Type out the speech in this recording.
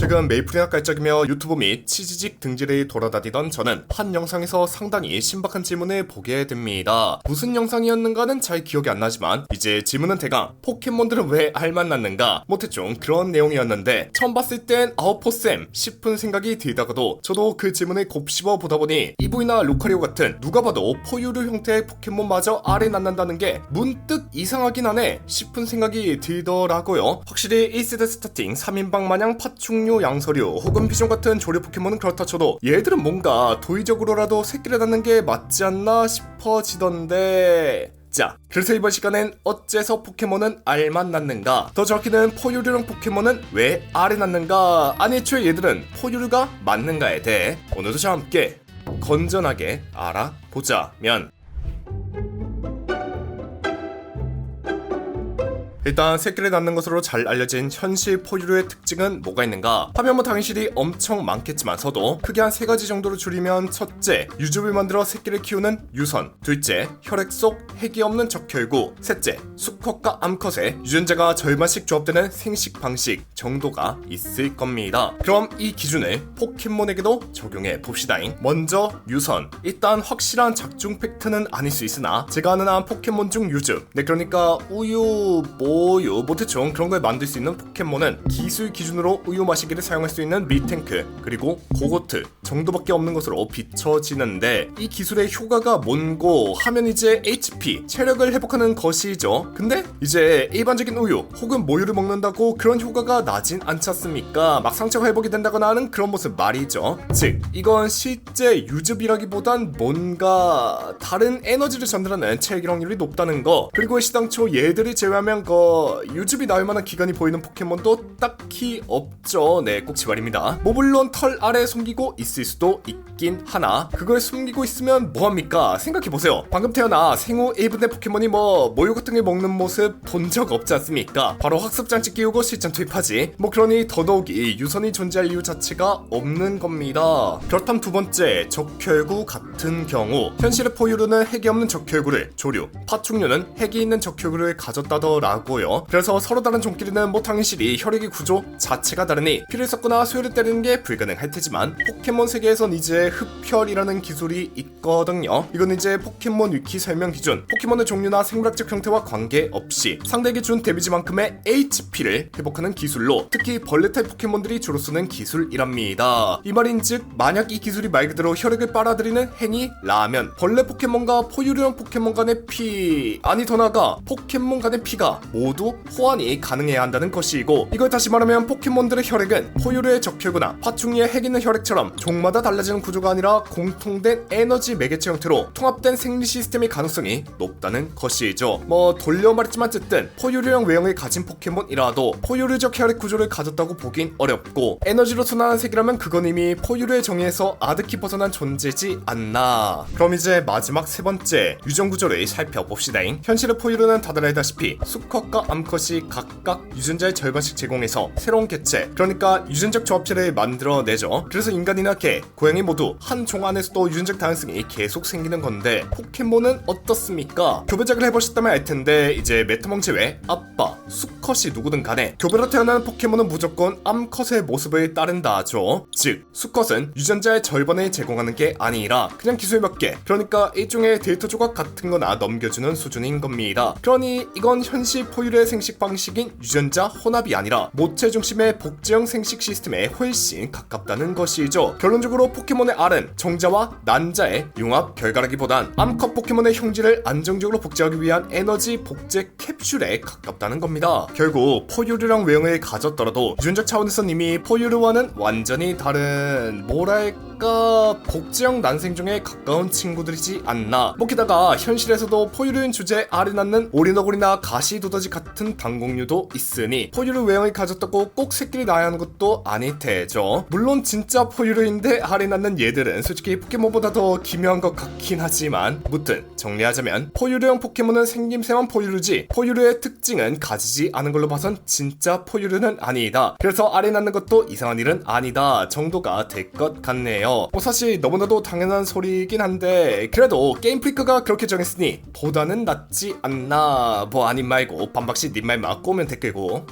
최근 메이플이나 깔짝이며 유튜브 및 치지직 등지를 돌아다니던 저는 한 영상에서 상당히 신박한 질문을 보게 됩니다. 무슨 영상이었는가는 잘 기억이 안 나지만 이제 질문은 대강 포켓몬들은 왜 알만 낳는가 뭐 대충 그런 내용이었는데, 처음 봤을 땐 아웃포쌤 싶은 생각이 들다가도 저도 그 질문을 곱씹어 보다 보니 이브이나 루카리오 같은 누가 봐도 포유류 형태의 포켓몬마저 알을 낳는다는 게 문득 이상하긴 하네 싶은 생각이 들더라고요. 확실히 1세대 스타팅 3인방 마냥 파충류, 양서류 혹은 비숑 같은 조류 포켓몬은 그렇다 쳐도 얘들은 뭔가 도의적으로라도 새끼를 낳는 게 맞지 않나 싶어지던데. 자, 그래서 이번 시간엔 어째서 포켓몬은 알만 낳는가, 더 정확히는 포유류형 포켓몬은 왜 알을 낳는가, 아니 애초에 얘들은 포유류가 맞는가에 대해 오늘도 저와 함께 건전하게 알아보자면, 일단 새끼를 낳는 것으로 잘 알려진 현실 포유류의 특징은 뭐가 있는가 하면 뭐 당연히 엄청 많겠지만서도 크게 한 3가지 정도로 줄이면, 첫째, 유즙을 만들어 새끼를 키우는 유선, 둘째, 혈액 속 핵이 없는 적혈구, 셋째, 수컷과 암컷의 유전자가 절반씩 조합되는 생식 방식 정도가 있을 겁니다. 그럼 이 기준을 포켓몬에게도 적용해 봅시다잉. 먼저 유선, 일단 확실한 작중 팩트는 아닐 수 있으나 제가 아는 한 포켓몬 중 유즙, 네 그러니까 우유, 우유, 뭐 대충 그런 걸 만들 수 있는 포켓몬은 기술 기준으로 우유 마시기를 사용할 수 있는 밀탱크 그리고 고고트 정도밖에 없는 것으로 비춰지는데, 이 기술의 효과가 뭔고 하면 이제 HP, 체력을 회복하는 것이죠. 근데 이제 일반적인 우유 혹은 모유를 먹는다고 그런 효과가 나진 않지 않습니까? 막 상처가 회복이 된다거나 하는 그런 모습 말이죠. 즉 이건 실제 유즙이라기보단 뭔가 다른 에너지를 전달하는 체액 확률이 높다는 거, 그리고 시당초 얘들이 제외하면 유즙이 나올 만한 기관이 보이는 포켓몬도 딱히 없죠. 네, 꼭지 말입니다. 뭐 물론 털 아래 숨기고 있을 수도 있긴 하나, 그걸 숨기고 있으면 뭐합니까? 생각해보세요. 방금 태어나 생후 1분 된 포켓몬이 뭐 모유 같은 걸 먹는 모습 본 적 없지 않습니까? 바로 학습장치 끼우고 실전 투입하지. 뭐 그러니 더더욱이 유선이 존재할 이유 자체가 없는 겁니다. 그렇다면 두 번째, 적혈구 같은 경우 현실의 포유류는 핵이 없는 적혈구를, 조류, 파충류는 핵이 있는 적혈구를 가졌다더라고요. 그래서 서로 다른 종끼리는 뭐 당연히 혈액의 구조 자체가 다르니 피를 섞거나 수혈을 때리는 게 불가능할 테지만, 포켓몬 세계에선 이제 흡혈이라는 기술이 있거든요. 이건 이제 포켓몬 위키 설명 기준 포켓몬의 종류나 생물학적 형태와 관계없이 상대에게 준 데미지만큼의 HP를 회복하는 기술로, 특히 벌레 타입 포켓몬들이 주로 쓰는 기술이랍니다. 이 말인즉 만약 이 기술이 말 그대로 혈액을 빨아들이는 행위 라면 벌레 포켓몬과 포유류형 포켓몬 간의 피, 아니 더 나아가 포켓몬 간의 피가 모두 호환이 가능해야 한다는 것이고, 이걸 다시 말하면 포켓몬들의 혈액은 포유류의 적혈구나 파충류의 핵 있는 혈액처럼 종마다 달라지는 구조가 아니라 공통된 에너지 매개체 형태로 통합된 생리 시스템의 가능성이 높다는 것이죠. 뭐 돌려 말했지만 어쨌든 포유류형 외형을 가진 포켓몬이라도 포유류적 혈액 구조를 가졌다고 보긴 어렵고, 에너지로 순환한 색이라면 그건 이미 포유류의 정의에서 아득히 벗어난 존재지 않나. 그럼 이제 마지막 세 번째, 유전 구조를 살펴봅시다잉. 현실의 포유류는 다들 알다시피 수컷과 암컷이 각각 유전자의 절반씩 제공해서 새로운 개체, 그러니까 유전적 조합체를 만들어내죠. 그래서 인간이나 개, 고양이 모두 한 종 안에서도 유전적 다양성이 계속 생기는 건데, 포켓몬은 어떻습니까? 교배작을 해보셨다면 알텐데 이제 메타몽 제외 아빠, 수컷이 누구든 간에 교배로 태어나는 포켓몬은 무조건 암컷의 모습을 따른다죠. 즉 수컷은 유전자의 절반을 제공하는 게 아니라 그냥 기술 몇 개, 그러니까 일종의 데이터 조각 같은 거나 넘겨주는 수준인 겁니다. 그러니 이건 현실 포유류의 생식 방식인 유전자 혼합이 아니라 모체 중심의 복제형 생식 시스템에 훨씬 가깝다는 것이죠. 결론적으로 포켓몬의 알은 정자와 난자의 융합 결과라기보단 암컷 포켓몬의 형질을 안정적으로 복제하기 위한 에너지 복제 캡슐에 가깝다는 겁니다. 결국 포유류랑 외형을 가졌더라도 유전적 차원에선 이미 포유류와는 완전히 다른, 뭐랄까 복제형 난생종에 가까운 친구들이지 않나. 뭐 게다가 현실에서도 포유류인 주제에 알을 낳는 오리너구리나 가시두더지 같은 단공류도 있으니 포유류 외형을 가졌다고 꼭 새끼를 낳아야 하는 것도 아닐 테죠. 물론 진짜 포유류인데 알을 낳는 얘들은 솔직히 포켓몬보다 더 기묘한 것 같긴 하지만, 무튼 정리하자면 포유류형 포켓몬은 생김새만 포유류지 포유류의 특징은 가지지 않은 걸로 봐선 진짜 포유류는 아니다. 그래서 알을 낳는 것도 이상한 일은 아니다 정도가 될 것 같네요. 뭐 사실 너무나도 당연한 소리이긴 한데, 그래도 게임 프리크가 그렇게 정했으니 보다는 낫지 않나. 뭐 아님 말고 반박시 님 말만 꼬면 댓글고.